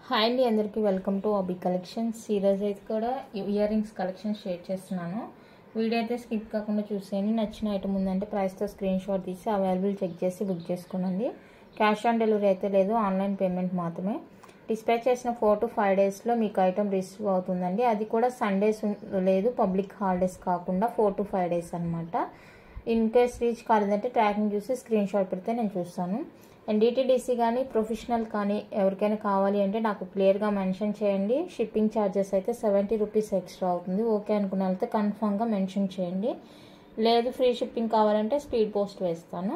Hi అండి, అందరికీ welcome to అబీ collections. ఈరోజు అయితే కూడా ఇయర్ రింగ్స్ కలెక్షన్ షేర్ చేస్తున్నాను. వీడియో అయితే స్కిప్ కాకుండా చూసేయండి. నచ్చిన ఐటమ్ ఉందంటే ప్రైస్తో స్క్రీన్ షాట్ తీసి అవైలబుల్ చెక్ చేసి బుక్ చేసుకోనండి. క్యాష్ ఆన్ డెలివరీ అయితే లేదు, ఆన్లైన్ పేమెంట్ మాత్రమే. డిస్పాచ్ చేసిన 4 to 5 డేస్లో మీకు ఐటమ్ రిసీవ్ అవుతుందండి. అది కూడా సండేస్ లేదు, పబ్లిక్ హాలిడేస్ కాకుండా 4 to 5 డేస్ అనమాట. ఇన్ కేస్ రీచ్ కాలేదంటే ట్రాకింగ్ చూసి స్క్రీన్ షాట్ పెడితే నేను చూస్తాను. అండ్ డిటీడీసీ కానీ ప్రొఫెషనల్ కానీ ఎవరికైనా కావాలి అంటే నాకు క్లియర్గా మెన్షన్ చేయండి. షిప్పింగ్ ఛార్జెస్ అయితే 70 రూపీస్ ఎక్స్ట్రా అవుతుంది. ఓకే అనుకున్న వాళ్ళతో కన్ఫామ్గా మెన్షన్ చేయండి. లేదు ఫ్రీ షిప్పింగ్ కావాలంటే స్పీడ్ పోస్ట్ వేస్తాను.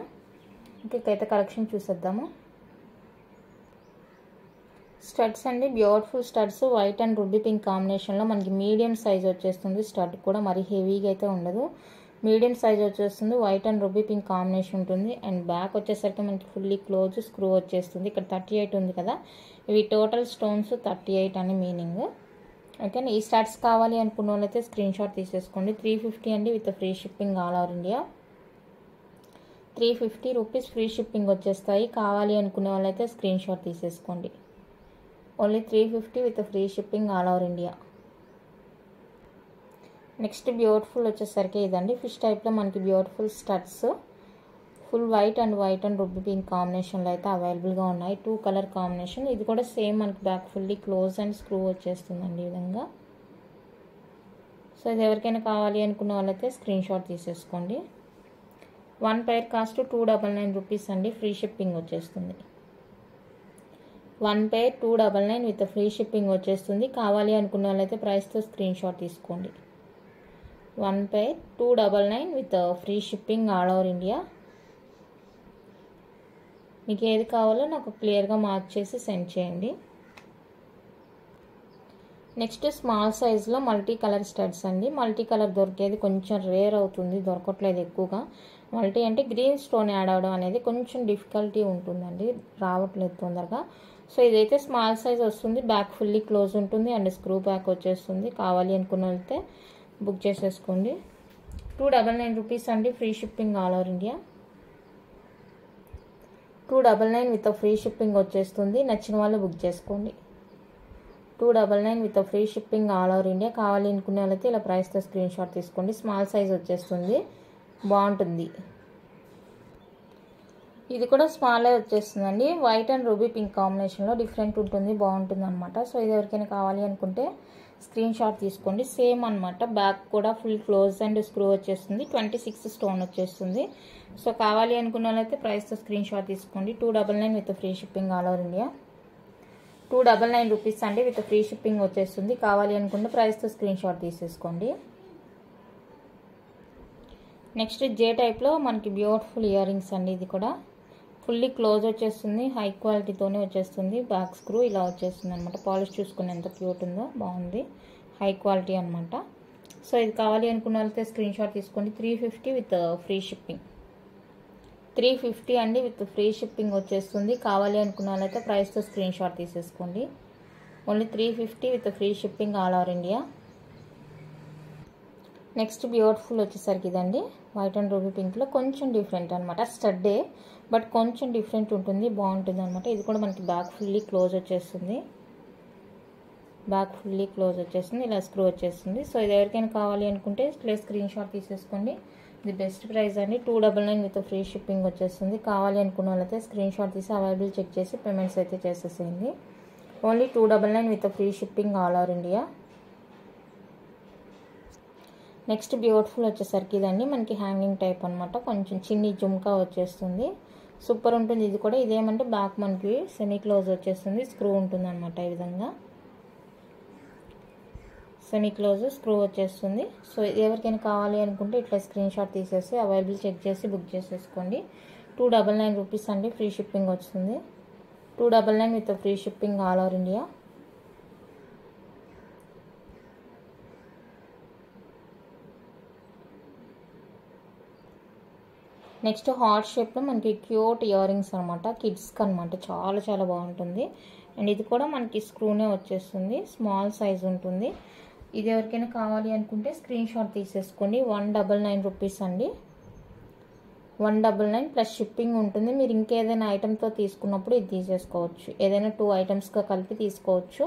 ఇంకైతే కలెక్షన్ చూసేద్దాము. స్టడ్స్ అండి, beautiful studs. White and ruby pink కాంబినేషన్లో మనకి మీడియం సైజ్ వచ్చేస్తుంది. స్టడ్ కూడా మరీ హెవీగా అయితే ఉండదు, మీడియం సైజ్ వచ్చేస్తుంది. White and ruby pink combination ఉంటుంది. అండ్ బ్యాక్ వచ్చేసరికి మనకి ఫుల్లీ క్లోజ్ స్క్రూ వచ్చేస్తుంది. ఇక్కడ 38 ఉంది కదా, ఇవి టోటల్ స్టోన్స్ 38 అని మీనింగ్. ఓకే, ఈ స్టార్ట్స్ కావాలి అనుకున్న వాళ్ళైతే స్క్రీన్ షాట్ తీసేసుకోండి. 350 అండి, with free shipping all over India. 350 rupees free shipping వచ్చేస్తాయి. కావాలి అనుకునే వాళ్ళైతే స్క్రీన్ షాట్ తీసేసుకోండి. Only 350 with free shipping all over India. Next beautiful వచ్చేసరికి ఇదండి, ఫిష్ టైప్లో మనకి beautiful studs. Full white and ruby pink కాంబినేషన్లో అయితే అవైలబుల్గా ఉన్నాయి. 2 కలర్ కాంబినేషన్. ఇది కూడా సేమ్ మనకి back fully close and screw వచ్చేస్తుందండి ఈ విధంగా. సో ఇది ఎవరికైనా కావాలి అనుకున్న వాళ్ళైతే స్క్రీన్ షాట్ తీసేసుకోండి. 1 పేర్ కాస్ట్ 299 రూపీస్ అండి, ఫ్రీ షిప్పింగ్ వచ్చేస్తుంది. 1 పేర్ 299 విత్ ఫ్రీ షిప్పింగ్ వచ్చేస్తుంది. కావాలి అనుకున్న వాళ్ళైతే ప్రైస్తో స్క్రీన్ షాట్ తీసుకోండి. 1 పేర్ 299 with free shipping all over India. మీకు ఏది కావాలో నాకు క్లియర్గా మార్క్ చేసి సెండ్ చేయండి. నెక్స్ట్ స్మాల్ సైజ్లో మల్టీ కలర్ స్టడ్స్ అండి. మల్టీ కలర్ దొరికేది కొంచెం రేర్ అవుతుంది, దొరకట్లేదు ఎక్కువగా. మల్టీ అంటే గ్రీన్ స్టోన్ యాడ్ అవడం అనేది కొంచెం డిఫికల్టీ ఉంటుందండి, రావట్లేదు తొందరగా. సో ఇదైతే స్మాల్ సైజ్ వస్తుంది. బ్యాక్ ఫుల్లీ క్లోజ్ ఉంటుంది అండ్ స్క్రూ బ్యాక్ వచ్చేస్తుంది. కావాలి అనుకున్న వాళ్ళైతే బుక్ చేసేసుకోండి. 299 రూపీస్ అండి, free shipping all over India. 299 with free shipping వచ్చేస్తుంది. నచ్చిన వాళ్ళు బుక్ చేసుకోండి. 299 with free shipping all over India. కావాలి అనుకునే వాళ్ళైతే ఇలా ప్రైస్తో స్క్రీన్ షాట్ తీసుకోండి. స్మాల్ సైజ్ వచ్చేస్తుంది, బాగుంటుంది. ఇది కూడా స్మాలే వచ్చేస్తుందండి. వైట్ అండ్ రూబీ పింక్ కాంబినేషన్లో డిఫరెంట్ ఉంటుంది, బాగుంటుంది అనమాట. సో ఇది ఎవరికైనా కావాలి అనుకుంటే స్క్రీన్ షాట్ తీసుకోండి. సేమ్ అనమాట, బ్యాక్ కూడా ఫుల్ క్లోజ్ అండ్ స్క్రూ వచ్చేస్తుంది. 26 స్టోన్ వచ్చేస్తుంది. సో కావాలి అనుకున్న వాళ్ళైతే ప్రైస్తో స్క్రీన్ షాట్ తీసుకోండి. 299 with free shipping all over India. 299 rupees అండి, విత్ ఫ్రీ షిప్పింగ్ వచ్చేస్తుంది. కావాలి అనుకుంటే ప్రైస్తో స్క్రీన్ షాట్ తీసేసుకోండి. నెక్స్ట్ జే టైప్లో మనకి బ్యూటిఫుల్ ఇయర్ రింగ్స్ అండి. ఇది కూడా ఫుల్లీ క్లోజ్ వచ్చేస్తుంది, హై క్వాలిటీతోనే వచ్చేస్తుంది. బ్యాక్ స్క్రూ ఇలా వచ్చేస్తుంది అనమాట. పాలిష్ చూసుకుని ఎంత క్యూట్ ఉందో, బాగుంది, హై క్వాలిటీ అనమాట. సో ఇది కావాలి అనుకున్న వాళ్ళైతే స్క్రీన్ షాట్ తీసుకోండి. 350 విత్ ఫ్రీ షిప్పింగ్. 350 అండి, విత్ ఫ్రీ షిప్పింగ్ వచ్చేస్తుంది. కావాలి అనుకున్న వాళ్ళైతే ప్రైస్తో స్క్రీన్ షాట్ తీసేసుకోండి. Only 350 with free shipping all over India. Next beautiful వచ్చేసరికి ఇదండి, వైట్ అండ్ రూబీ పింక్లో కొంచెం డిఫరెంట్ అనమాట. స్టడ్డే బట్ కొంచెం డిఫరెంట్ ఉంటుంది, బాగుంటుంది అనమాట. ఇది కూడా మనకి బ్యాక్ ఫుల్లీ క్లోజ్ వచ్చేస్తుంది. బ్యాక్ ఫుల్లీ క్లోజ్ వచ్చేస్తుంది, ఇలా స్క్రూ వచ్చేస్తుంది. సో ఇది ఎవరికైనా కావాలి అనుకుంటే ఇట్లా స్క్రీన్ షాట్ తీసేసుకోండి. ఇది బెస్ట్ ప్రైస్ అండి. 299 విత్ ఫ్రీ షిప్పింగ్ వచ్చేస్తుంది. కావాలి అనుకున్న వాళ్ళైతే స్క్రీన్ షాట్ తీసి అవైలబుల్ చెక్ చేసి పేమెంట్స్ అయితే చేసేసేయండి. Only 299 with free shipping all over India. Next beautiful వచ్చేసరికి ఇదండి, మనకి హ్యాంగింగ్ టైప్ అనమాట. కొంచెం చిన్ని జుమ్కా వచ్చేస్తుంది, సూపర్ ఉంటుంది. ఇది కూడా ఇదేమంటే బ్యాక్ మనకి సెమీ క్లోజ్ వచ్చేస్తుంది, స్క్రూ ఉంటుంది అనమాట. ఈ విధంగా సెమీ క్లోజ్ స్క్రూ వచ్చేస్తుంది. సో ఎవరికైనా కావాలి అనుకుంటే ఇట్లా స్క్రీన్ షాట్ తీసేసి అవైలబుల్ చెక్ చేసి బుక్ చేసేసుకోండి. 299 రూపీస్ అండి, ఫ్రీ షిప్పింగ్ వస్తుంది. 299 with free shipping all over India. Next heart షేప్లో మనకి క్యూట్ ఇయర్ రింగ్స్ అనమాట, కిడ్స్కి అనమాట. చాలా చాలా బాగుంటుంది. అండ్ ఇది కూడా మనకి స్క్రూనే వచ్చేస్తుంది, స్మాల్ సైజ్ ఉంటుంది. ఇది ఎవరికైనా కావాలి అనుకుంటే స్క్రీన్ షాట్ తీసేసుకోండి. 199 రూపీస్ అండి, 199 ప్లస్ షిప్పింగ్ ఉంటుంది. మీరు ఇంకేదైనా ఐటెంతో తీసుకున్నప్పుడు ఇది తీసేసుకోవచ్చు. ఏదైనా 2 ఐటమ్స్గా కలిపి తీసుకోవచ్చు.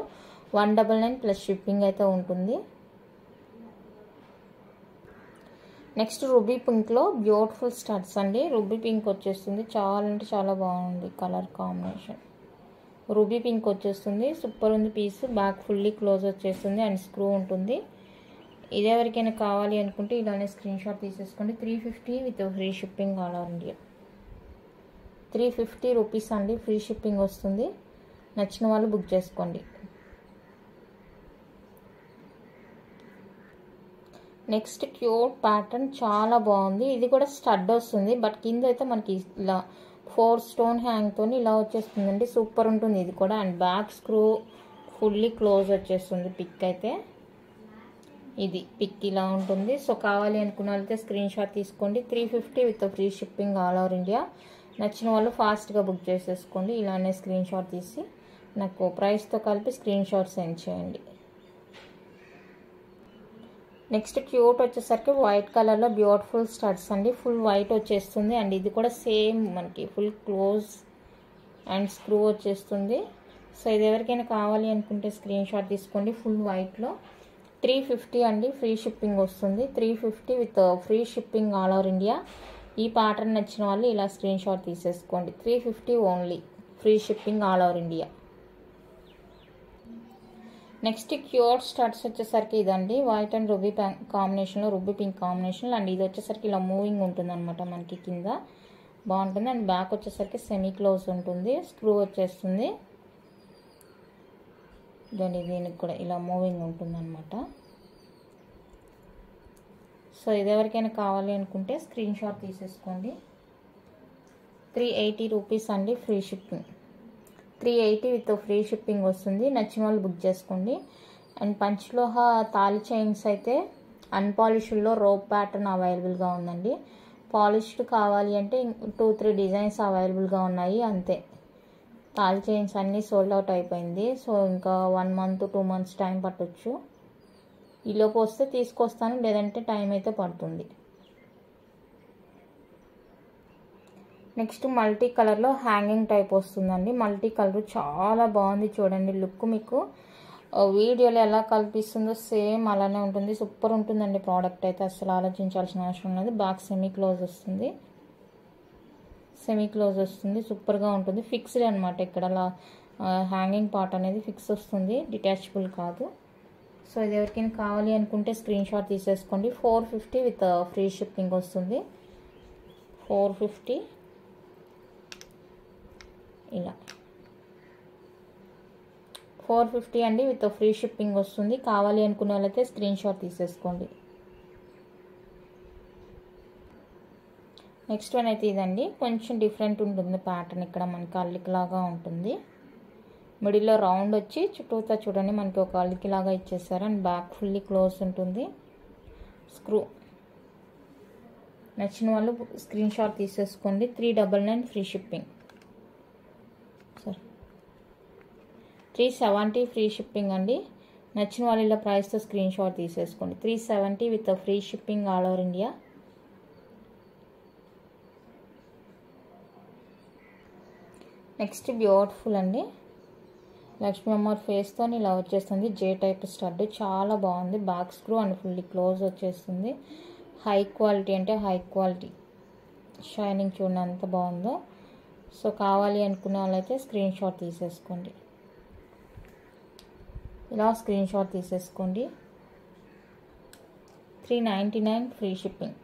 199 ప్లస్ షిప్పింగ్ అయితే ఉంటుంది. నెక్స్ట్ రూబీ పింక్లో బ్యూటిఫుల్ స్టడ్స్ అండి. రూబీ పింక్ వచ్చేస్తుంది, చాలా అంటే చాలా బాగుంది కలర్ కాంబినేషన్. రూబీ పింక్ వచ్చేస్తుంది, సూపర్ ఉంది పీస్. బ్యాక్ ఫుల్లీ క్లోజ్ వచ్చేస్తుంది అండ్ స్క్రూ ఉంటుంది. ఇదే ఎవరికైనా కావాలి అనుకుంటే ఇలానే స్క్రీన్ షాట్ తీసేసుకోండి. 350 with free shipping all over India. 350 rupees అండి, ఫ్రీ షిప్పింగ్ వస్తుంది. నచ్చిన వాళ్ళు బుక్ చేసుకోండి. నెక్స్ట్ క్యూట్ ప్యాటర్న్ చాలా బాగుంది. ఇది కూడా స్టడ్ వస్తుంది, బట్ కింద అయితే మనకి ఇలా 4 స్టోన్ హ్యాంగ్తో ఇలా వచ్చేస్తుందండి. సూపర్ ఉంటుంది ఇది కూడా. And back screw fully close వచ్చేస్తుంది. పిక్ అయితే ఇది పిక్ ఇలా ఉంటుంది. సో కావాలి అనుకున్న వాళ్ళైతే స్క్రీన్ షాట్ తీసుకోండి. 350 with free shipping all over India. నచ్చిన వాళ్ళు ఫాస్ట్గా బుక్ చేసేసుకోండి. ఇలానే స్క్రీన్ షాట్ తీసి నాకు ప్రైస్తో కలిపి స్క్రీన్ షాట్ సెండ్ చేయండి. నెక్స్ట్ క్యూట్ వచ్చేసరికి వైట్ కలర్లో బ్యూటిఫుల్ స్టడ్స్ అండి. ఫుల్ వైట్ వచ్చేస్తుంది అండ్ ఇది కూడా సేమ్ మనకి ఫుల్ క్లోజ్ అండ్ స్క్రూ వచ్చేస్తుంది. సో ఇది ఎవరికైనా కావాలి అనుకుంటే స్క్రీన్ షాట్ తీసుకోండి. ఫుల్ వైట్లో 350 అండి, ఫ్రీ షిప్పింగ్ వస్తుంది. 350 with free shipping all over India. ఈ ప్యాటర్న్ నచ్చిన వాళ్ళు ఇలా స్క్రీన్ షాట్ తీసేసుకోండి. 350 only, free shipping all over India. Next cute studs వచ్చేసరికి ఇదండి, వైట్ అండ్ రూబీ కాంబినేషన్లో, రూబీ పింక్ కాంబినేషన్లో. అండ్ ఇది వచ్చేసరికి ఇలా మూవింగ్ ఉంటుంది అనమాట మనకి కింద, బాగుంటుంది. అండ్ బ్యాక్ వచ్చేసరికి సెమీ క్లోజ్ ఉంటుంది, స్క్రూ వచ్చేస్తుంది. దీనికి కూడా ఇలా మూవింగ్ ఉంటుంది అనమాట. సో ఇది ఎవరికైనా కావాలి అనుకుంటే స్క్రీన్ షాట్ తీసేసుకోండి. 380 రూపీస్ అండి, free shipping. 380 with free shipping వస్తుంది. నచ్చిన వాళ్ళు బుక్ చేసుకోండి. అండ్ పంచలోహ తాళి చైన్స్ అయితే అన్పాలిష్డ్లో రోప్ ప్యాటర్న్ అవైలబుల్గా ఉందండి. పాలిష్డ్ కావాలి అంటే 2-3 డిజైన్స్ అవైలబుల్గా ఉన్నాయి అంతే. తాళి చైన్స్ అన్నీ సోల్డ్ అవుట్ అయిపోయింది. సో ఇంకా 1 మంత్ 2 మంత్స్ టైం పట్టొచ్చు. ఈలోపు వస్తే తీసుకొస్తాను, లేదంటే టైం అయితే పడుతుంది. నెక్స్ట్ మల్టీ కలర్లో హ్యాంగింగ్ టైప్ వస్తుందండి. మల్టీ కలర్ చాలా బాగుంది చూడండి. లుక్ మీకు వీడియోలో ఎలా కల్పిస్తుందో సేమ్ అలానే ఉంటుంది. సూపర్ ఉంటుందండి ప్రోడక్ట్ అయితే, అసలు ఆలోచించాల్సిన అవసరం లేదు. బ్యాక్ సెమీ క్లోజ్ వస్తుంది, సెమీ క్లోజ్ వస్తుంది, సూపర్గా ఉంటుంది. ఫిక్స్డ్ అనమాట. ఇక్కడ అలా హ్యాంగింగ్ పార్ట్ అనేది ఫిక్స్ వస్తుంది, డిటాచబుల్ కాదు. సో ఇది ఎవరికైనా కావాలి అనుకుంటే స్క్రీన్ షాట్ తీసేసుకోండి. 450 విత్ ఫ్రీ షిప్పింగ్ వస్తుంది. 450 ఇలా 450 అండి, విత్ ఫ్రీ షిప్పింగ్ వస్తుంది. కావాలి అనుకునే వాళ్ళైతే స్క్రీన్ షాట్ తీసేసుకోండి. నెక్స్ట్ వన్ అయితే ఇదండి, కొంచెం డిఫరెంట్ ఉంటుంది ప్యాటర్న్. ఇక్కడ మనకి అల్లికలాగా ఉంటుంది, మిడిల్లో రౌండ్ వచ్చి చుట్టూతా చూడండి మనకి ఒక అల్లికలాగా ఇచ్చేసారు. అండ్ బ్యాక్ ఫుల్లీ క్లోజ్ ఉంటుంది, స్క్రూ. నచ్చిన వాళ్ళు స్క్రీన్ షాట్ తీసేసుకోండి. 399 ఫ్రీ షిప్పింగ్. సరే 370 ఫ్రీ షిప్పింగ్ అండి. నచ్చిన వాళ్ళు ఇలా ప్రైస్తో స్క్రీన్ షాట్ తీసేసుకోండి. 370 with free shipping all over India. Next beautiful అండి, లక్ష్మీ అమ్మవారి ఫేస్తో ఇలా వచ్చేస్తుంది. జే టైప్ స్టడ్ చాలా బాగుంది. Back screw and fully close వచ్చేస్తుంది. హై క్వాలిటీ అంటే హై క్వాలిటీ, షైనింగ్ చూడండి ఎంత బాగుందో. సో కావాలి అనుకునే వాళ్ళైతే స్క్రీన్ షాట్ తీసేసుకోండి. ఇలా స్క్రీన్ షాట్ తీసేసుకోండి. 399 ఫ్రీ షిప్పింగ్.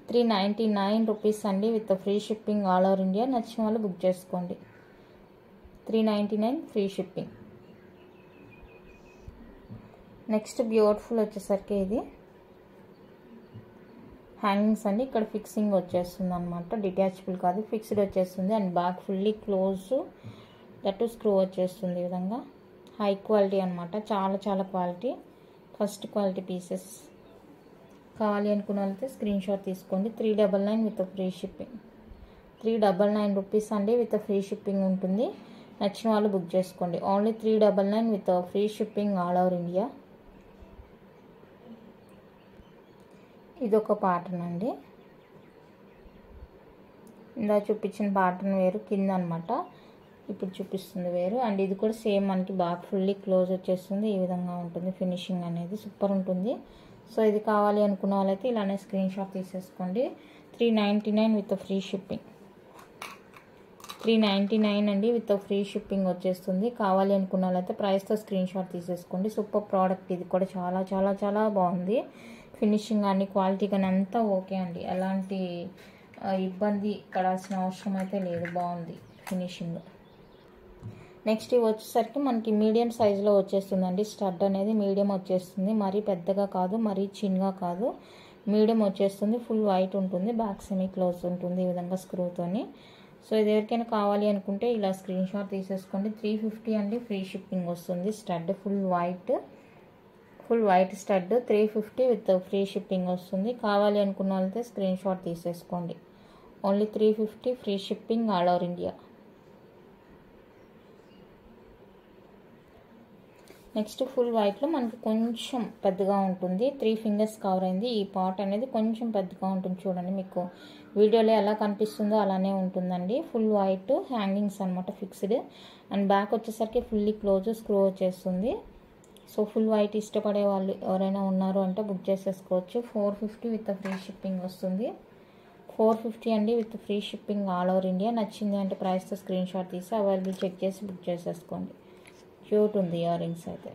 399 రూపీస్ అండి, with free shipping all over India. నచ్చిన వాళ్ళు బుక్ చేసుకోండి. 399 ఫ్రీ షిప్పింగ్. నెక్స్ట్ బ్యూటిఫుల్ వచ్చేసరికి ఇది హ్యాంగింగ్స్ అండి. ఇక్కడ ఫిక్సింగ్ వచ్చేస్తుంది అనమాట, డిటాచబుల్ కాదు, ఫిక్స్డ్ వచ్చేస్తుంది. And back fully close, that screw వచ్చేస్తుంది. ఈ విధంగా హై క్వాలిటీ అనమాట, చాలా చాలా క్వాలిటీ, ఫస్ట్ క్వాలిటీ పీసెస్. కావాలి అనుకున్న వాళ్ళైతే స్క్రీన్ షాట్ తీసుకోండి. 399 విత్ ఫ్రీ షిప్పింగ్. 399 రూపీస్ అండి, విత్ ఫ్రీ షిప్పింగ్ ఉంటుంది. నచ్చిన వాళ్ళు బుక్ చేసుకోండి. Only 399 with free shipping all over India. ఇదొక ప్యాటర్న్ అండి, ఇందా చూపించిన ప్యాటర్న్ వేరు కింద అనమాట, ఇప్పుడు చూపిస్తుంది వేరు. అండ్ ఇది కూడా సేమ్ మనకి బాగా ఫుల్లీ క్లోజ్ వచ్చేస్తుంది. ఈ విధంగా ఉంటుంది ఫినిషింగ్ అనేది, సూపర్ ఉంటుంది. సో ఇది కావాలి అనుకున్న వాళ్ళైతే ఇలానే స్క్రీన్ షాట్ తీసేసుకోండి. 399 విత్ ఫ్రీ షిప్పింగ్. 399 అండి విత్ ఫ్రీ షిప్పింగ్ వచ్చేస్తుంది. కావాలి అనుకున్న వాళ్ళైతే ప్రైస్తో స్క్రీన్ షాట్ తీసేసుకోండి. సూపర్ ప్రోడక్ట్ ఇది కూడా, చాలా చాలా చాలా బాగుంది. ఫినిషింగ్ కానీ క్వాలిటీ కానీ అంతా ఓకే అండి, ఎలాంటి ఇబ్బంది పడాల్సిన అవసరం అయితే లేదు, బాగుంది ఫినిషింగ్. నెక్స్ట్ ఇవి వచ్చేసరికి మనకి మీడియం సైజులో వచ్చేస్తుందండి. స్టడ్ అనేది మీడియం వచ్చేస్తుంది, మరీ పెద్దగా కాదు మరీ చిన్నగా కాదు, మీడియం వచ్చేస్తుంది. ఫుల్ వైట్ ఉంటుంది, బ్యాక్ సెమీ క్లోజ్ ఉంటుంది ఈ విధంగా స్క్రూతోని. సో ఇది ఎవరికైనా కావాలి అనుకుంటే ఇలా స్క్రీన్ షాట్ తీసేసుకోండి. 350 అండి, ఫ్రీ షిప్పింగ్ వస్తుంది. Stud full white stud 350 with free shipping వస్తుంది. కావాలి అనుకున్న వాళ్ళైతే స్క్రీన్ షాట్ తీసేసుకోండి. Only 350 free shipping all over India. Next full వైట్లో మనకి కొంచెం పెద్దగా ఉంటుంది, 3 ఫింగర్స్ కవర్ అయింది. ఈ పార్ట్ అనేది కొంచెం పెద్దగా ఉంటుంది, చూడండి మీకు వీడియోలో ఎలా కనిపిస్తుందో అలానే ఉంటుందండి. ఫుల్ వైట్ హ్యాంగింగ్స్ అనమాట, ఫిక్స్డ్. అండ్ బ్యాక్ వచ్చేసరికి ఫుల్లీ క్లోజ్ స్క్రూ వచ్చేస్తుంది. సో ఫుల్ వైట్ ఇష్టపడే వాళ్ళు ఎవరైనా ఉన్నారు అంటే బుక్ చేసేసుకోవచ్చు. 450 విత్ ఫ్రీ షిప్పింగ్ వస్తుంది. 450 అండి with free shipping all over India. నచ్చింది అంటే ప్రైస్తో స్క్రీన్ షాట్ తీసి అవైలబుల్ చెక్ చేసి బుక్ చేసేసుకోండి. క్యూట్ ఉంది ఇయర్ రింగ్స్ అయితే.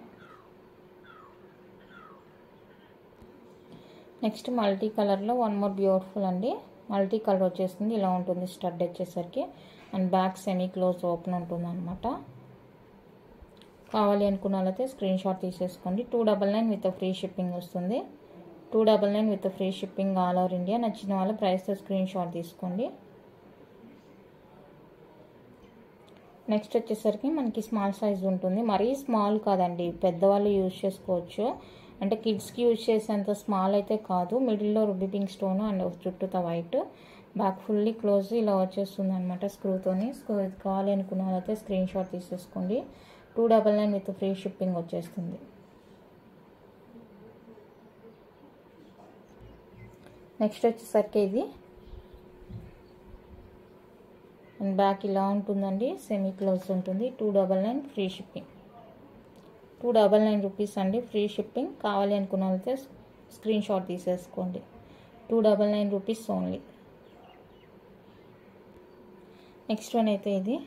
నెక్స్ట్ మల్టీ కలర్లో వన్ మోర్ బ్యూటిఫుల్ అండి. మల్టీ కలర్ వచ్చేస్తుంది, ఇలా ఉంటుంది స్టడ్ వచ్చేసరికి. And back semi close open ఉంటుంది అనమాట. కావాలి అనుకున్న వాళ్ళైతే స్క్రీన్ షాట్ తీసేసుకోండి. 299 విత్ ఫ్రీ షిప్పింగ్ వస్తుంది. 299 with free shipping all over India. నచ్చిన వాళ్ళ ప్రైస్తో స్క్రీన్ షాట్ తీసుకోండి. నెక్స్ట్ వచ్చేసరికి మనకి స్మాల్ సైజ్ ఉంటుంది, మరీ స్మాల్ కాదండి, పెద్దవాళ్ళు యూజ్ చేసుకోవచ్చు. అంటే కిడ్స్కి యూజ్ చేసేంత స్మాల్ అయితే కాదు. మిడిల్లో రుబిపింగ్ స్టోన్ అండ్ చుట్టూతో వైట్, బ్యాక్ ఫుల్లీ క్లోజ్ ఇలా వచ్చేస్తుంది అనమాట స్క్రూతోని. కావాలి అనుకున్న వాళ్ళైతే స్క్రీన్ షాట్ తీసేసుకోండి. 299 విత్ ఫ్రీ షిప్పింగ్ వచ్చేస్తుంది. నెక్స్ట్ వచ్చేసరికి ఇది అండ్ బ్యాక్ ఇలా ఉంటుందండి, సెమీ క్లోజ్ ఉంటుంది. 299 ఫ్రీ షిప్పింగ్. 299 రూపీస్ అండి ఫ్రీ షిప్పింగ్. కావాలి అనుకున్న వాళ్ళైతే స్క్రీన్ షాట్ తీసేసుకోండి. 299 రూపీస్ ఓన్లీ. నెక్స్ట్ వన్ అయితే ఇది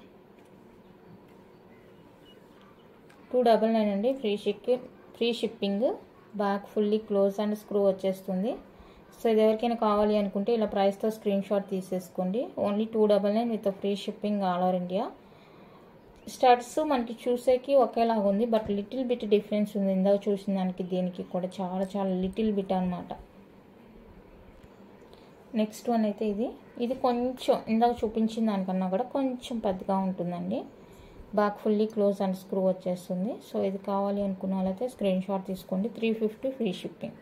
299 అండి, free shipping. Back fully close and screw వచ్చేస్తుంది. సో ఇది ఎవరికైనా కావాలి అనుకుంటే ఇలా ప్రైస్తో స్క్రీన్ షాట్ తీసేసుకోండి. Only 299 with free shipping all over India. Studs మనకి చూసేకి ఒకేలాగా ఉంది, బట్ లిటిల్ బిట్ డిఫరెన్స్ ఉంది ఇందాక చూసిన దానికి దీనికి కూడా, చాలా చాలా లిటిల్ బిట్ అనమాట. నెక్స్ట్ వన్ అయితే ఇది కొంచెం ఇందాక చూపించిన దానికన్నా కూడా కొంచెం పెద్దగా ఉంటుందండి. Back fully close and screw వచ్చేస్తుంది. సో ఇది కావాలి అనుకున్న వాళ్ళైతే స్క్రీన్ షాట్ తీసుకోండి. 350 ఫ్రీ షిప్పింగ్.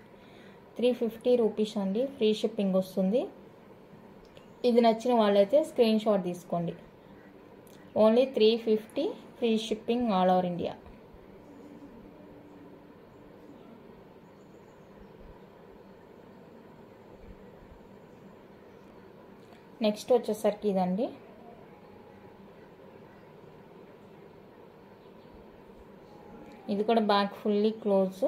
350 రూపీస్ అండి, ఫ్రీ షిప్పింగ్ వస్తుంది. ఇది నచ్చిన వాళ్ళైతే స్క్రీన్ షాట్ తీసుకోండి. Only 350 free shipping all over India. Next వచ్చేసరికి ఇదండి, ఇది కూడా బ్యాక్ ఫుల్లీ క్లోజ్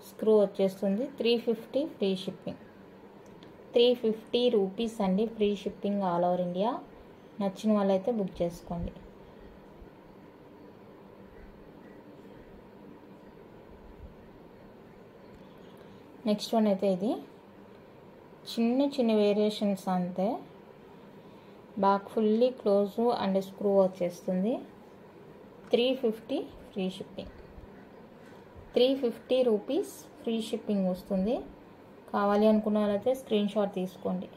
స్క్రూ వచ్చేస్తుంది. 350 ఫ్రీ షిప్పింగ్. 350 రూపీస్ అండి, free shipping all over India. నచ్చిన వాళ్ళైతే బుక్ చేసుకోండి. నెక్స్ట్ వన్ అయితే ఇది చిన్న చిన్న వేరియేషన్స్ అంతే. Back fully close and screw వచ్చేస్తుంది. 350 free shipping. 350 rupees free shipping వస్తుంది. కావాలి అనుకున్న వాళ్ళైతే స్క్రీన్ షాట్ తీసుకోండి.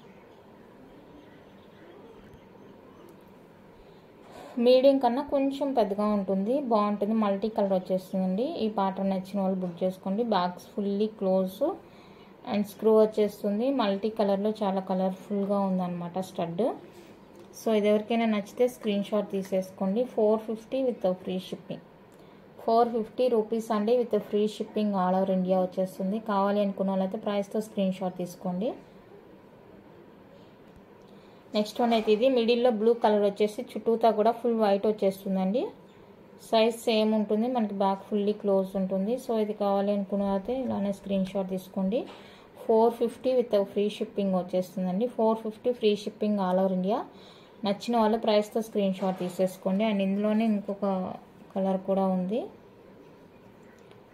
మీడియం కన్నా కొంచెం పెద్దగా ఉంటుంది, బాగుంటుంది. మల్టీ కలర్ వచ్చేస్తుందండి. ఈ ప్యాటర్న్ నచ్చిన వాళ్ళు బుక్ చేసుకోండి. Bags fully close and screw వచ్చేస్తుంది. మల్టీ కలర్లో చాలా కలర్ఫుల్గా ఉందన్నమాట స్టడ్. సో ఇది ఎవరికైనా నచ్చితే స్క్రీన్ షాట్ తీసేసుకోండి. 450 విత్ ఫ్రీ షిప్పింగ్. 450 రూపీస్ అండి with free shipping all over India వచ్చేస్తుంది. కావాలి అనుకున్న వాళ్ళైతే ప్రైస్తో స్క్రీన్ షాట్ తీసుకోండి. నెక్స్ట్ వన్ అయితే ఇది మిడిల్లో బ్లూ కలర్ వచ్చేసి చుట్టూతా కూడా ఫుల్ వైట్ వచ్చేస్తుందండి. సైజ్ సేమ్ ఉంటుంది, మనకి బ్యాక్ ఫుల్లీ క్లోజ్ ఉంటుంది. సో ఇది కావాలి అనుకున్న అయితే ఇలానే స్క్రీన్ షాట్ తీసుకోండి. 450 విత్ ఫ్రీ షిప్పింగ్ వచ్చేస్తుందండి. 450 free shipping all over India. నచ్చిన వాళ్ళు ప్రైస్తో స్క్రీన్ షాట్ తీసేసుకోండి. అండ్ ఇందులోనే ఇంకొక కలర్ కూడా ఉంది,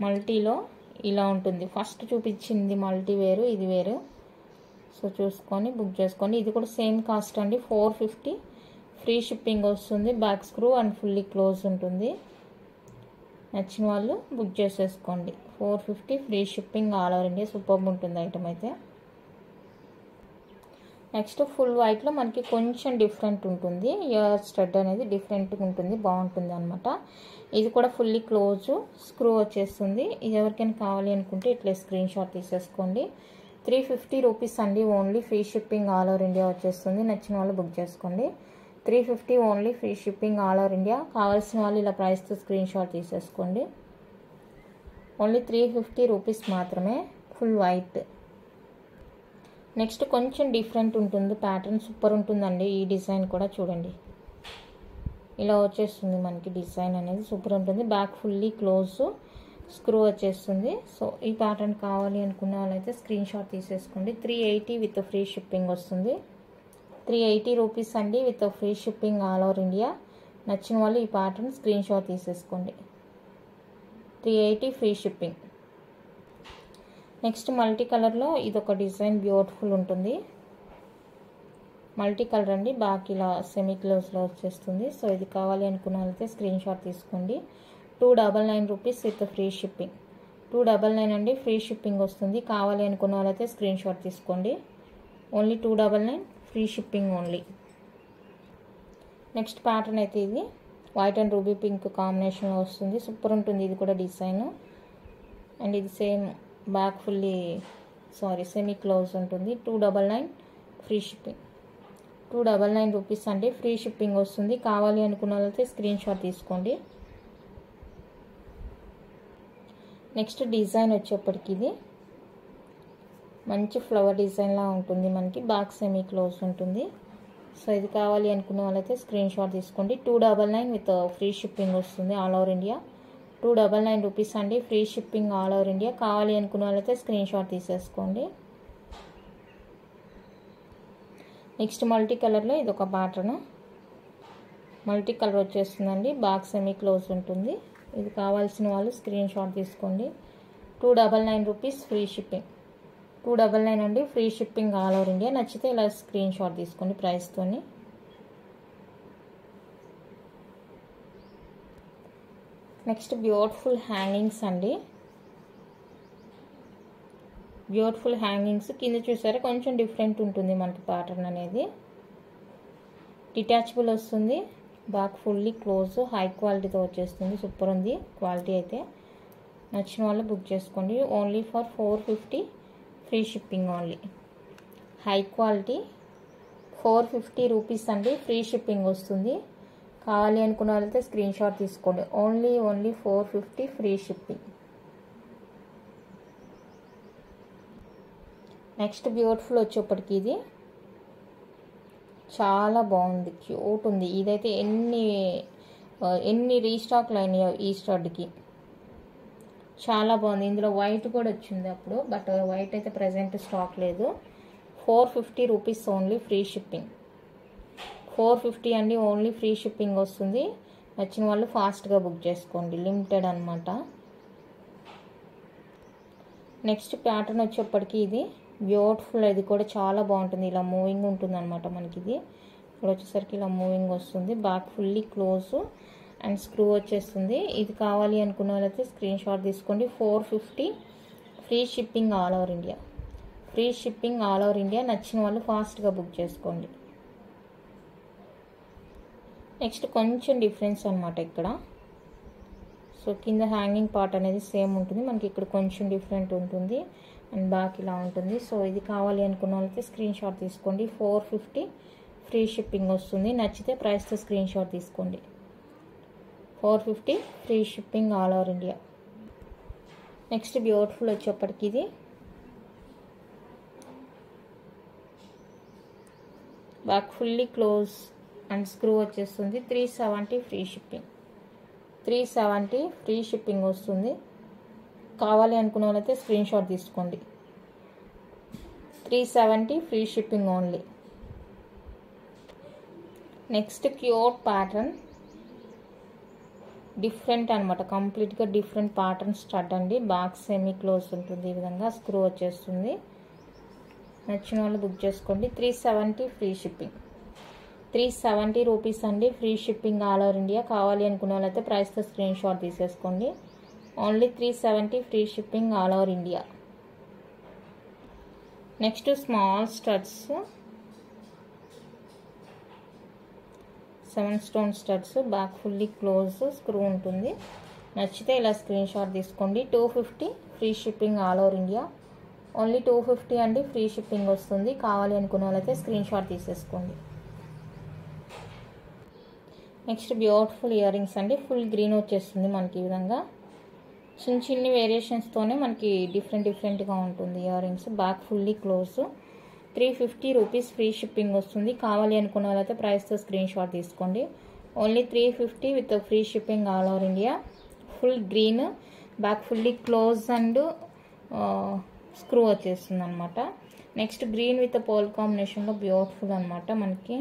మల్టీలో ఇలా ఉంటుంది. ఫస్ట్ చూపించింది మల్టీ వేరు, ఇది వేరు. సో చూసుకొని బుక్ చేసుకోండి. ఇది కూడా సేమ్ కాస్ట్ అండి, 450 ఫ్రీ షిప్పింగ్ వస్తుంది. Back screw and fully close ఉంటుంది. నచ్చిన వాళ్ళు బుక్ చేసేసుకోండి. 450 free shipping all over India. Super ఉంటుంది ఐటమ్ అయితే. నెక్స్ట్ ఫుల్ వైట్లో మనకి కొంచెం డిఫరెంట్ ఉంటుంది, ఇయర్ స్టడ్ అనేది డిఫరెంట్గా ఉంటుంది, బాగుంటుంది అనమాట. ఇది కూడా ఫుల్లీ క్లోజ్ స్క్రూ వచ్చేస్తుంది. ఇది ఎవరికైనా కావాలి అనుకుంటే ఇట్లా స్క్రీన్ షాట్ తీసేసుకోండి. 350 రూపీస్ అండి only. Free shipping all over India వచ్చేస్తుంది. నచ్చిన వాళ్ళు బుక్ చేసుకోండి. 350 only free shipping all over India. కావాల్సిన వాళ్ళు ఇలా ప్రైస్తో స్క్రీన్ షాట్ తీసేసుకోండి. ఓన్లీ 350 రూపీస్ మాత్రమే, ఫుల్ వైట్. నెక్స్ట్ కొంచెం డిఫరెంట్ ఉంటుంది ప్యాటర్న్, సూపర్ ఉంటుందండి. ఈ డిజైన్ కూడా చూడండి, ఇలా వచ్చేస్తుంది మనకి డిజైన్ అనేది, సూపర్ ఉంటుంది. బ్యాక్ ఫుల్లీ క్లోజ్ స్క్రూ వచ్చేస్తుంది. సో ఈ ప్యాటర్న్ కావాలి అనుకున్న వాళ్ళైతే స్క్రీన్ షాట్ తీసేసుకోండి. 380 విత్ ఫ్రీ షిప్పింగ్ వస్తుంది. 380 రూపీస్ అండి with free shipping all over India. నచ్చిన వాళ్ళు ఈ ప్యాటర్న్ స్క్రీన్ షాట్ తీసేసుకోండి. 380 ఫ్రీ షిప్పింగ్. నెక్స్ట్ మల్టీ కలర్లో ఇదొక డిజైన్ బ్యూటిఫుల్ ఉంటుంది. మల్టీ కలర్ అండి, బ్యాక్ ఇలా సెమీ క్లోజ్లో వచ్చేస్తుంది. సో ఇది కావాలి అనుకున్న వాళ్ళైతే స్క్రీన్ షాట్ తీసుకోండి. 299 రూపీస్ విత్ ఫ్రీ షిప్పింగ్. 299 అండి, ఫ్రీ షిప్పింగ్ వస్తుంది. కావాలి అనుకున్న వాళ్ళైతే స్క్రీన్ షాట్ తీసుకోండి. Only 299 free shipping only. Next pattern అయితే ఇది వైట్ అండ్ రూబీ పింక్ కాంబినేషన్లో వస్తుంది. సూపర్ ఉంటుంది ఇది కూడా డిజైన్. అండ్ ఇది same back fully semi close ఉంటుంది. 299 ఫ్రీ షిప్పింగ్. 299 రూపీస్ అండి, ఫ్రీ షిప్పింగ్ వస్తుంది. కావాలి అనుకున్న వాళ్ళైతే స్క్రీన్ షాట్ తీసుకోండి. నెక్స్ట్ డిజైన్ వచ్చేప్పటికి ఇది మంచి ఫ్లవర్ డిజైన్లా ఉంటుంది మనకి, బ్యాక్ సెమీ క్లోజ్ ఉంటుంది. సో ఇది కావాలి అనుకున్న వాళ్ళైతే స్క్రీన్ షాట్ తీసుకోండి. 299 విత్ ఫ్రీ షిప్పింగ్ వస్తుంది ఆల్ ఓవర్ ఇండియా. 299 రూపీస్ అండి, free shipping all over India. కావాలి అనుకున్న వాళ్ళైతే స్క్రీన్ షాట్ తీసేసుకోండి. నెక్స్ట్ మల్టీ కలర్లో ఇది ఒక ప్యాటర్న్, మల్టీ కలర్ వచ్చేస్తుందండి, బ్యాక్ సెమీ క్లోజ్ ఉంటుంది. ఇది కావాల్సిన వాళ్ళు స్క్రీన్ షాట్ తీసుకోండి. 299 రూపీస్ ఫ్రీ షిప్పింగ్. 299 అండి, free shipping all over India. నచ్చితే ఇలా స్క్రీన్ షాట్ తీసుకోండి ప్రైస్తోని. నెక్స్ట్ బ్యూటిఫుల్ హ్యాంగింగ్స్ అండి, బ్యూటిఫుల్ హ్యాంగింగ్స్. కింద చూసారా కొంచెం డిఫరెంట్ ఉంటుంది మనకి ప్యాటర్న్ అనేది. డిటాచబుల్ వస్తుంది, బ్యాక్ ఫుల్లీ క్లోజ్, హై క్వాలిటీతో వచ్చేస్తుంది. సూపర్ ఉంది క్వాలిటీ అయితే. నచ్చిన వాళ్ళు బుక్ చేసుకోండి. Only for 450 free shipping only. High quality 450 rupees అండి, ఫ్రీ షిప్పింగ్ వస్తుంది. కావాలి అనుకున్న వాళ్ళైతే స్క్రీన్ షాట్ తీసుకోండి. Only 450 free shipping. Next beautiful వచ్చేప్పటికి ఇది చాలా బాగుంది, క్యూట్ ఉంది. ఇదైతే ఎన్ని రీస్టాక్లు అయినాయో ఈ స్టడ్కి, చాలా బాగుంది. ఇందులో వైట్ కూడా వచ్చింది అప్పుడు, బట్ వైట్ అయితే ప్రజెంట్ స్టాక్ లేదు. 450 రూపీస్ ఓన్లీ, ఫ్రీ షిప్పింగ్. 450 అండి, ఓన్లీ ఫ్రీ షిప్పింగ్ వస్తుంది. నచ్చిన వాళ్ళు ఫాస్ట్గా బుక్ చేసుకోండి, లిమిటెడ్ అనమాట. నెక్స్ట్ ప్యాటర్న్ వచ్చేప్పటికి ఇది బ్యూటిఫుల్, ఇది కూడా చాలా బాగుంటుంది. ఇలా మూవింగ్ ఉంటుంది అనమాట మనకి. ఇది ఇక్కడ వచ్చేసరికి ఇలా మూవింగ్ వస్తుంది, back fully close and screw వచ్చేస్తుంది. ఇది కావాలి అనుకున్న వాళ్ళైతే స్క్రీన్ షాట్ తీసుకోండి. 450 free shipping all over India. Free shipping all over India. నచ్చిన వాళ్ళు ఫాస్ట్గా బుక్ చేసుకోండి. నెక్స్ట్ కొంచెం డిఫరెన్స్ అనమాట ఇక్కడ. సో కింద హ్యాంగింగ్ పార్ట్ అనేది సేమ్ ఉంటుంది మనకి, ఇక్కడ కొంచెం డిఫరెంట్ ఉంటుంది అండ్ బ్యాక్ ఇలా ఉంటుంది. సో ఇది కావాలి అనుకున్న వాళ్ళకి స్క్రీన్ షాట్ తీసుకోండి. 450 ఫ్రీ షిప్పింగ్ వస్తుంది. నచ్చితే ప్రైస్తో స్క్రీన్ షాట్ తీసుకోండి. 450 free shipping all over India. Next beautiful వచ్చేప్పటికి ఇది back fully close and screw వచ్చేస్తుంది. 370 ఫ్రీ షిప్పింగ్. 370 ఫ్రీ షిప్పింగ్ వస్తుంది. కావాలి అనుకున్న వాళ్ళైతే స్క్రీన్ షాట్ తీసుకోండి. 370 free shipping only. Next cute pattern, different అనమాట, కంప్లీట్గా డిఫరెంట్ ప్యాటర్న్ స్టడ్ అండి. బ్యాక్ సెమీ క్లోజ్ ఉంటుంది, ఈ విధంగా స్క్రూ వచ్చేస్తుంది. నచ్చిన వాళ్ళు బుక్ చేసుకోండి. 370 ఫ్రీ షిప్పింగ్. 370 రూపీస్ అండి, free shipping all over India. కావాలి అనుకున్న వాళ్ళైతే ప్రైస్తో స్క్రీన్ షాట్ తీసేసుకోండి. Only 370 free shipping all over India. Next small studs, 7 stone studs, back fully close, screw ఉంటుంది. నచ్చితే ఇలా స్క్రీన్ షాట్ తీసుకోండి. 250 free shipping all over India. Only 250 అండి, ఫ్రీ షిప్పింగ్ వస్తుంది. కావాలి అనుకున్న వాళ్ళైతే స్క్రీన్ షాట్ తీసేసుకోండి. నెక్స్ట్ బ్యూటిఫుల్ ఇయర్ రింగ్స్ అండి, ఫుల్ గ్రీన్ వచ్చేస్తుంది మనకి. ఈ విధంగా చిన్న చిన్ని వేరియేషన్స్తోనే మనకి డిఫరెంట్గా ఉంటుంది ear rings. Back fully close. 350 rupees free shipping వస్తుంది. కావాలి అనుకున్న వాళ్ళైతే ప్రైస్తో స్క్రీన్ షాట్ తీసుకోండి. Only 350 with free shipping all over India. Full green, back fully close and screw వచ్చేస్తుంది అనమాట. నెక్స్ట్ గ్రీన్ విత్ పర్ల్ కాంబినేషన్లో బ్యూటిఫుల్ అనమాట మనకి.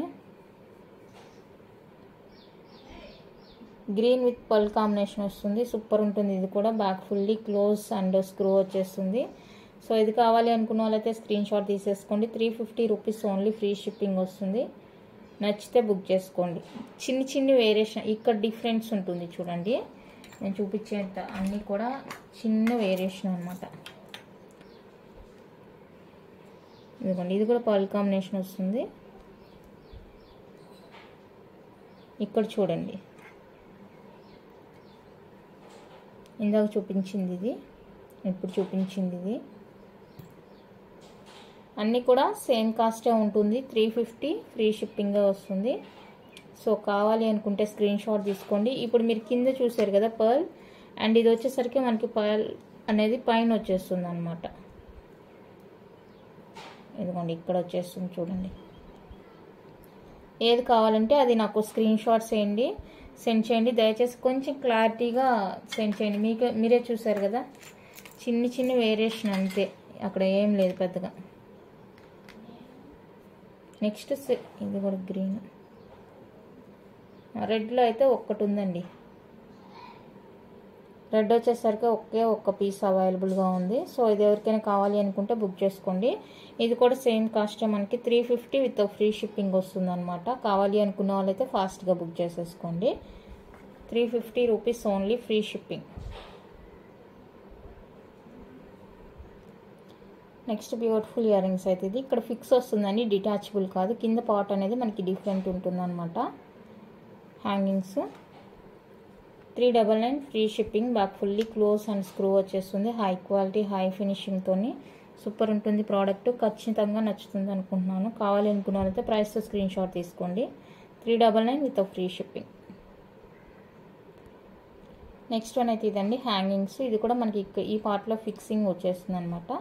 గ్రీన్ విత్ పర్ల్ కాంబినేషన్ వస్తుంది, సూపర్ ఉంటుంది. ఇది కూడా back fully close and screw వచ్చేస్తుంది. సో ఇది కావాలి అనుకున్న వాళ్ళైతే స్క్రీన్ షాట్ తీసేసుకోండి. 350 రూపీస్ ఓన్లీ, ఫ్రీ షిప్పింగ్ వస్తుంది. నచ్చితే బుక్ చేసుకోండి. చిన్ని వేరియేషన్ ఇక్కడ డిఫరెన్స్ ఉంటుంది చూడండి. నేను చూపించేంత అన్నీ కూడా చిన్న వేరియేషన్ అనమాట. ఇదిగోండి, ఇది కూడా పర్ల్ కాంబినేషన్ వస్తుంది. ఇక్కడ చూడండి, ఇందాక చూపించింది ఇది, ఇప్పుడు చూపించింది ఇది, అన్నీ కూడా సేమ్ కాస్టే ఉంటుంది. 350 ఫ్రీ షిప్పింగ్ వస్తుంది. సో కావాలి అనుకుంటే స్క్రీన్ షాట్ తీసుకోండి. ఇప్పుడు మీరు కింద చూసారు కదా పర్ల్, అండ్ ఇది వచ్చేసరికి మనకి పర్ల్ అనేది పైన వచ్చేస్తుంది అనమాట. ఇదిగోండి ఇక్కడ వచ్చేస్తుంది చూడండి. ఏది కావాలంటే అది నాకు స్క్రీన్ షాట్ సెండ్ చేయండి. దయచేసి కొంచెం క్లారిటీగా సెండ్ చేయండి. మీరే చూసారు కదా, చిన్న వేరియేషన్ అంతే, అక్కడ ఏం లేదు పెద్దగా. నెక్స్ట్ ఇది కూడా గ్రీన్, రెడ్లో అయితే ఒక్కటి ఉందండి. రెడ్ వచ్చేసరికి ఒక్క పీస్ అవైలబుల్గా ఉంది. సో ఇది ఎవరికైనా కావాలి అనుకుంటే బుక్ చేసుకోండి. ఇది కూడా సేమ్ కాస్టే మనకి 350 విత్ ఫ్రీ షిప్పింగ్ వస్తుంది అనమాట. కావాలి అనుకున్న వాళ్ళైతే ఫాస్ట్గా బుక్ చేసేసుకోండి. 350 rupees only, free shipping. Next beautiful ear rings అయితే ఇది ఇక్కడ ఫిక్స్ వస్తుందండి, డిటాచబుల్ కాదు. కింద పార్ట్ అనేది మనకి డిఫరెంట్ ఉంటుంది అనమాట. Hangings 399 free shipping. Back fully close and screw వచ్చేస్తుంది. హై క్వాలిటీ, హై ఫినిషింగ్తోని సూపర్ ఉంటుంది ప్రోడక్ట్. ఖచ్చితంగా నచ్చుతుంది అనుకుంటున్నాను. కావాలి అనుకున్న వాళ్ళైతే ప్రైస్తో స్క్రీన్ షాట్ తీసుకోండి. 399 with free shipping. Next one అయితే ఇదండి, హ్యాంగింగ్స్. ఇది కూడా మనకి ఈ పార్ట్లో ఫిక్సింగ్ వచ్చేస్తుంది అనమాట.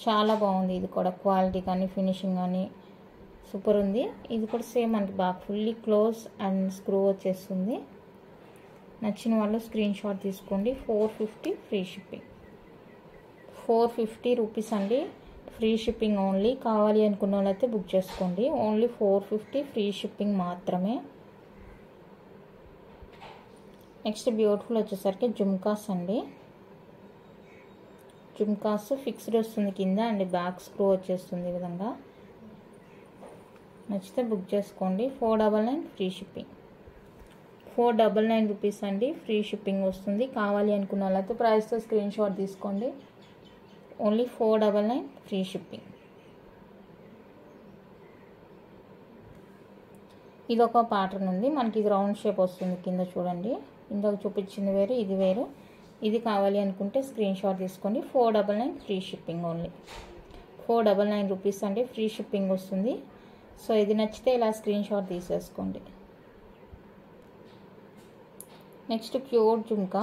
చాలా బాగుంది. ఇది కూడా క్వాలిటీ కానీ ఫినిషింగ్ కానీ సూపర్ ఉంది. ఇది కూడా సేమ్ మనకి back fully close and screw వచ్చేస్తుంది. నచ్చిన వాళ్ళు స్క్రీన్ షాట్ తీసుకోండి. 450 ఫ్రీ షిప్పింగ్. 450 రూపీస్ అండి, ఫ్రీ షిప్పింగ్ ఓన్లీ. కావాలి అనుకున్న వాళ్ళైతే బుక్ చేసుకోండి. ఓన్లీ 450 ఫ్రీ షిప్పింగ్ మాత్రమే. నెక్స్ట్ బ్యూటిఫుల్ వచ్చేసరికి జుమ్కాస్ అండి. జుమ్కాస్ ఫిక్స్డ్ వస్తుంది కింద అండ్ బ్యాక్ స్క్రూ వచ్చేస్తుంది ఈ విధంగా. నచ్చితే బుక్ చేసుకోండి. 499 ఫ్రీ షిప్పింగ్. 499 రూపీస్ అండి, ఫ్రీ షిప్పింగ్ వస్తుంది. కావాలి అనుకున్న వాళ్ళైతే ప్రైస్తో స్క్రీన్ షాట్ తీసుకోండి. Only 499 free shipping. ఇది ఒక ప్యాటర్న్ ఉంది మనకి, ఇది రౌండ్ షేప్ వస్తుంది కింద చూడండి. ఇందాక చూపించింది వేరు, ఇది వేరు. ఇది కావాలి అనుకుంటే స్క్రీన్ షాట్ తీసుకోండి. 499 ఫ్రీ షిప్పింగ్ ఓన్లీ. 499 రూపీస్ అండి, ఫ్రీ షిప్పింగ్ వస్తుంది. సో ఇది నచ్చితే ఇలా స్క్రీన్ షాట్ తీసేసుకోండి. నెక్స్ట్ క్యూట్ జుంకా.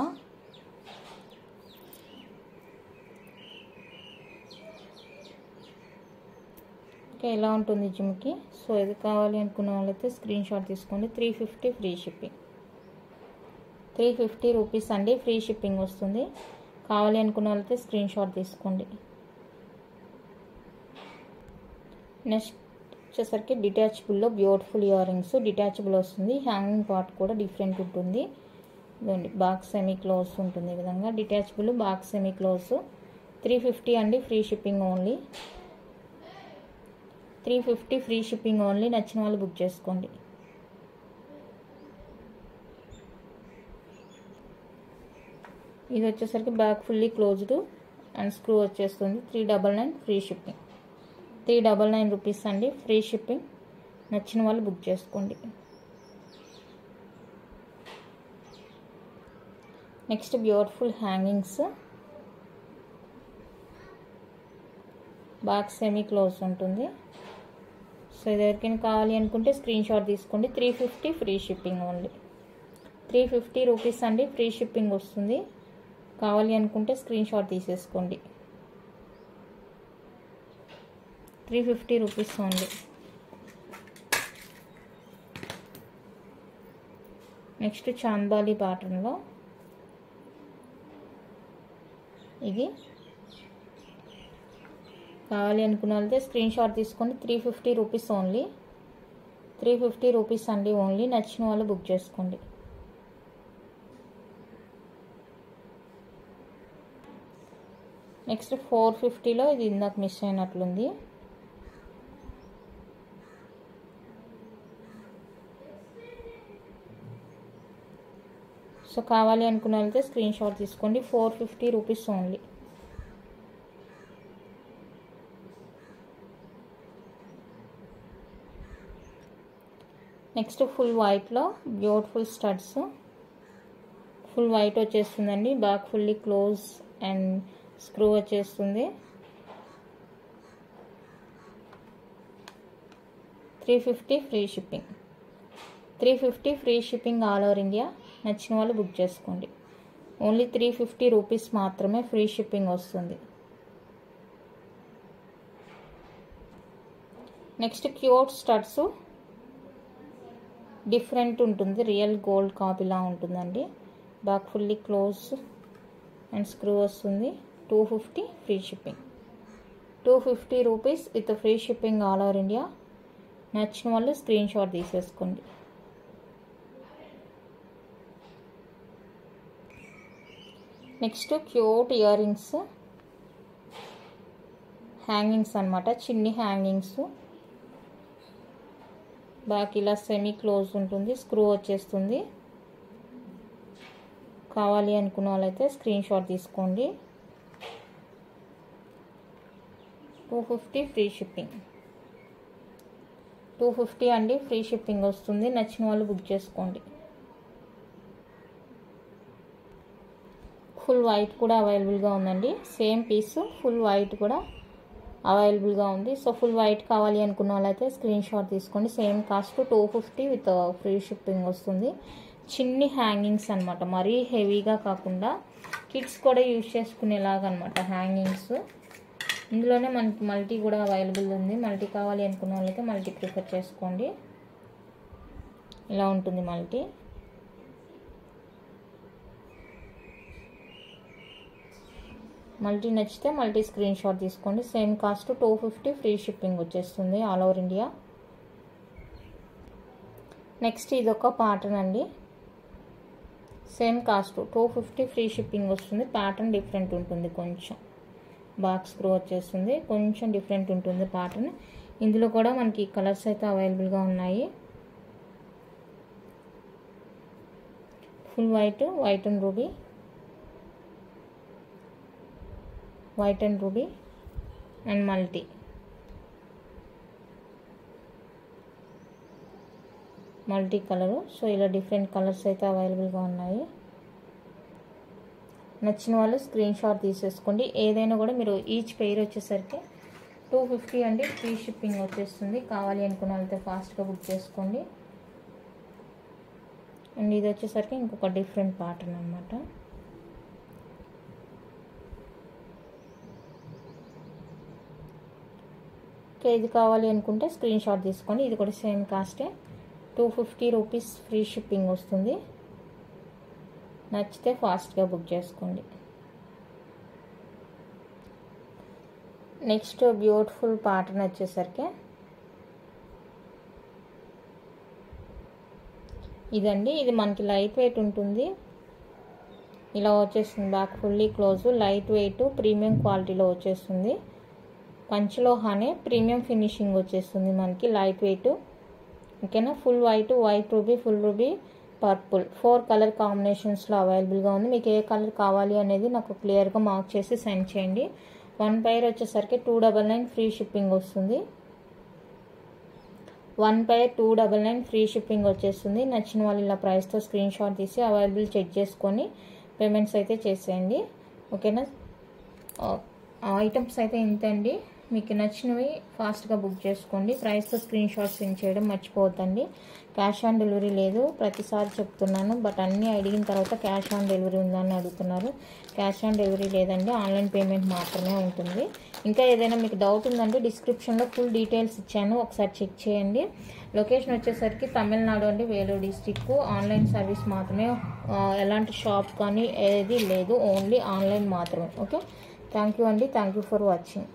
ఓకే, ఇలా ఉంటుంది జుమ్కి. సో ఇది కావాలి అనుకున్న వాళ్ళైతే స్క్రీన్ షాట్ తీసుకోండి. 350 ఫ్రీ షిప్పింగ్, 350 రూపీస్ అండి, ఫ్రీ షిప్పింగ్ వస్తుంది. కావాలి అనుకున్న వాళ్ళైతే స్క్రీన్ షాట్ తీసుకోండి. నెక్స్ట్ వచ్చేసరికి డిటాచబుల్లో బ్యూటిఫుల్ ఇయర్ రింగ్స్. డిటాచబుల్ వస్తుంది, హ్యాంగింగ్ పార్ట్ కూడా డిఫరెంట్ ఉంటుంది. ఇదండి బాక్స్ సెమీ క్లోజ్ ఉంటుంది. ఈ విధంగా డిటాచబుల్ బాక్స్ సెమీ క్లోజ్. 350 అండి, free shipping only. 350 free shipping only. నచ్చిన వాళ్ళు బుక్ చేసుకోండి. ఇది వచ్చేసరికి back fully closed and screw వచ్చేస్తుంది. 399 ఫ్రీ షిప్పింగ్, 399 రూపీస్ అండి, ఫ్రీ షిప్పింగ్. నచ్చిన వాళ్ళు బుక్ చేసుకోండి. Next beautiful hangings, box semi close ఉంటుంది. సో ఇది ఎవరికైనా కావాలి అనుకుంటే స్క్రీన్ షాట్ తీసుకోండి. 350 ఫ్రీ షిప్పింగ్ ఓన్లీ, 350 రూపీస్ అండి, ఫ్రీ షిప్పింగ్ వస్తుంది. కావాలి అనుకుంటే స్క్రీన్ షాట్ తీసేసుకోండి. 350 రూపీస్ ఓన్లీ. నెక్స్ట్ చాంబాలి ప్యాటర్న్లో ఇది కావాలి అనుకున్న వాళ్ళైతే స్క్రీన్ షాట్ తీసుకోండి. 350 రూపీస్ ఓన్లీ, 350 రూపీస్ అండి ఓన్లీ. నచ్చిన వాళ్ళు బుక్ చేసుకోండి. నెక్స్ట్ 450లో ఇది ఇందాక మిస్ అయినట్లుంది. సో కావాలి అనుకున్న వాళ్ళైతే స్క్రీన్ షాట్ తీసుకోండి. 450 రూపీస్ ఓన్లీ. నెక్స్ట్ ఫుల్ వైట్లో బ్యూటిఫుల్ స్టడ్స్. ఫుల్ వైట్ వచ్చేస్తుందండి, back fully close and screw వచ్చేస్తుంది. 350 free shipping, 350 free shipping all over India. నచ్చిన వాళ్ళు బుక్ చేసుకోండి. ఓన్లీ 350 రూపీస్ మాత్రమే ఫ్రీ షిప్పింగ్ వస్తుంది. నెక్స్ట్ క్యూట్ స్టడ్స్, డిఫరెంట్ ఉంటుంది, రియల్ గోల్డ్ కాపీలా ఉంటుందండి. Back fully close and screw వస్తుంది. 250 free shipping, 250 rupees with free shipping all over India. నచ్చిన వాళ్ళు స్క్రీన్ షాట్ తీసేసుకోండి. Next cute ear rings, hangings అనమాట, చిన్ని హ్యాంగింగ్స్. బ్యాక్ ఇలా సెమీ క్లోజ్ ఉంటుంది, స్క్రూ వచ్చేస్తుంది. కావాలి అనుకున్న వాళ్ళైతే స్క్రీన్ షాట్ తీసుకోండి. 250 ఫ్రీ షిప్పింగ్, 250 అండి, ఫ్రీ షిప్పింగ్ వస్తుంది. నచ్చిన వాళ్ళు బుక్ చేసుకోండి. ఫుల్ వైట్ కూడా అవైలబుల్గా ఉందండి. సేమ్ పీస్ ఫుల్ వైట్ కూడా అవైలబుల్గా ఉంది. సో ఫుల్ వైట్ కావాలి అనుకున్న వాళ్ళైతే స్క్రీన్ షాట్ తీసుకోండి. Same cost 250 with free shipping వస్తుంది. చిన్ని హ్యాంగింగ్స్ అనమాట, మరీ హెవీగా కాకుండా కిడ్స్ కూడా యూజ్ చేసుకునేలాగా అనమాట హ్యాంగింగ్స్. ఇందులోనే మనకి మల్టీ కూడా అవైలబుల్ ఉంది. మల్టీ కావాలి అనుకున్న వాళ్ళైతే మల్టీ ప్రిఫర్ చేసుకోండి. ఇలా ఉంటుంది మల్టీ. మల్టీ నచ్చితే మల్టీ స్క్రీన్ షాట్ తీసుకోండి. సేమ్ కాస్ట్ 250 ఫ్రీ షిప్పింగ్ వచ్చేస్తుంది ఆల్ ఓవర్ ఇండియా. నెక్స్ట్ ఇదొక ప్యాటర్న్ అండి, సేమ్ కాస్ట్ 250 ఫ్రీ షిప్పింగ్ వస్తుంది. ప్యాటర్న్ డిఫరెంట్ ఉంటుంది, కొంచెం బాక్స్ స్క్రూ వచ్చేస్తుంది, కొంచెం డిఫరెంట్ ఉంటుంది ప్యాటర్న్. ఇందులో కూడా మనకి కలర్స్ అయితే అవైలబుల్గా ఉన్నాయి. Full white, white and ruby, white and ruby and multi. Multi colour. So ఇలా డిఫరెంట్ కలర్స్ అయితే అవైలబుల్గా ఉన్నాయి. నచ్చిన వాళ్ళు స్క్రీన్ షాట్ తీసేసుకోండి. ఏదైనా కూడా మీరు ఈచ్ పెయిర్ వచ్చేసరికి 250 అండి, ఫ్రీ షిప్పింగ్ వచ్చేస్తుంది. కావాలి అనుకున్న వాళ్ళైతే ఫాస్ట్గా బుక్ చేసుకోండి. అండ్ ఇది వచ్చేసరికి ఇంకొక డిఫరెంట్ ప్యాటర్న్ అనమాట. కేజీ కావాలి అనుకుంటే స్క్రీన్ షాట్ తీసుకోండి. ఇది కూడా సేమ్ కాస్టే, 250 రూపీస్ ఫ్రీ షిప్పింగ్ వస్తుంది. నచ్చితే ఫాస్ట్గా బుక్ చేసుకోండి. నెక్స్ట్ బ్యూటిఫుల్ ప్యాటర్న్ వచ్చేసరికి ఇదండి. ఇది మనకి లైట్ వెయిట్ ఉంటుంది. ఇలా వచ్చేస్తుంది. Back fully close, light weight, premium క్వాలిటీలో వచ్చేస్తుంది. పంచలోహానే ప్రీమియం ఫినిషింగ్ వచ్చేస్తుంది మనకి, లైట్ వెయిట్. ఓకేనా. Full white, white ruby, full ruby, purple 4 colour కాంబినేషన్స్లో అవైలబుల్గా ఉంది. మీకు ఏ కలర్ కావాలి అనేది నాకు క్లియర్గా మార్క్ చేసి సెండ్ చేయండి. 1 పైర్ వచ్చేసరికి 299 ఫ్రీ షిప్పింగ్ వస్తుంది. 1 పైర్ 299 ఫ్రీ షిప్పింగ్ వచ్చేస్తుంది. నచ్చిన వాళ్ళు ఇలా ప్రైస్తో స్క్రీన్ షాట్ తీసి అవైలబుల్ చెక్ చేసుకొని పేమెంట్స్ అయితే చేసేయండి. ఓకేనా. ఐటమ్స్ అయితే ఇంతండి. మీకు నచ్చినవి ఫాస్ట్గా బుక్ చేసుకోండి. ప్రైస్తో స్క్రీన్ షాట్ సెండ్ చేయడం మర్చిపోవద్దండి. క్యాష్ ఆన్ డెలివరీ లేదు, ప్రతిసారి చెప్తున్నాను. బట్ అన్నీ అడిగిన తర్వాత క్యాష్ ఆన్ డెలివరీ ఉందని అడుగుతున్నారు. క్యాష్ ఆన్ డెలివరీ లేదండి, ఆన్లైన్ పేమెంట్ మాత్రమే ఉంటుంది. ఇంకా ఏదైనా మీకు డౌట్ ఉందంటే డిస్క్రిప్షన్లో ఫుల్ డీటెయిల్స్ ఇచ్చాను, ఒకసారి చెక్ చేయండి. లొకేషన్ వచ్చేసరికి తమిళనాడు అండి, వేలూరు డిస్టిక్. ఆన్లైన్ సర్వీస్ మాత్రమే, ఎలాంటి షాప్ కానీ ఏది లేదు, ఓన్లీ ఆన్లైన్ మాత్రమే. ఓకే, థ్యాంక్ యూ అండి. Thank you for watching.